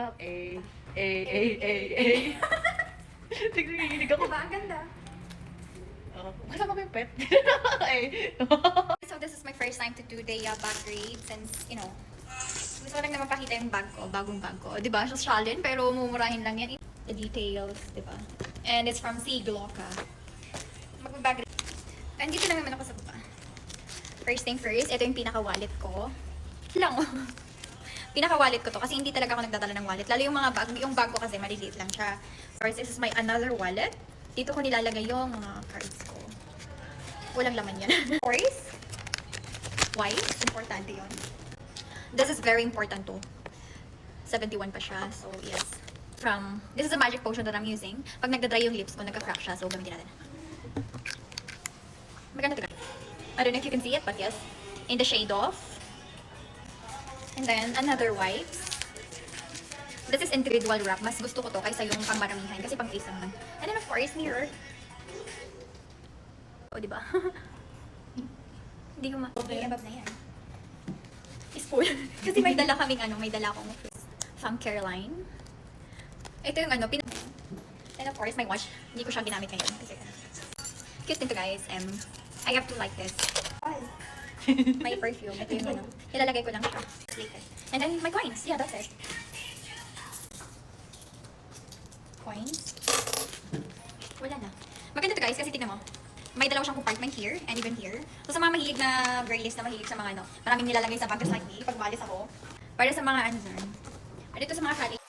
lang. Tignan, nanginig ako. Diba? Ang ganda. Kasama ko yung pet. So this is my first time to do the bag raid since, you know, gusto ko lang naman pakita yung bag ko, bagong bag ko. Diba? Sosyalin, pero mumurahin lang yan. The details, diba? And it's from C. Gloca. Mag-bag raid. And dito lang naman ako sa baba. First thing first, ito yung pinaka-wallet ko. Lang oh. Pinaka-wallet ko to kasi hindi talaga ako nagdadala ng wallet. Lalo yung mga bag, yung bag ko kasi maliliit lang siya. First, this is my another wallet. Dito ko nilalagay yung mga cards ko. Walang laman yan. Of course, wipes. Importante yun. This is very important too. 71 pa siya. So, yes. This is a magic potion that I'm using. Pag nagda-dry yung lips ko, nagka-crack siya. So, gamitin natin. Maganda ito. I don't know if you can see it, but yes. In the shade of. And then, another wipes. This is individual wrap. Mas gusto ko to kaysa yung pang maramihan. Kasi pang face naman. And then, of course, mirror. O, diba? Hindi ko Okay, above na yan. Is full. Kasi may dala kaming may dala akong from Caroline. Ito yung And of course, my watch. Hindi ko siya ginamit ngayon. Kasi, cute din to guys. I have to like this. My perfume. Ito yung ilalagay ko lang siya. And then, my coins. Yeah, that's it. Coins. Wala na. Maganda to guys kasi tignan mo. May dalawa siyang compartment here and even here. So sa mga mahilig na girlies na mahilig sa mga maraming nilalagay sa bag just like me, pag walis ako. Para sa mga dyan. Dito sa mga college.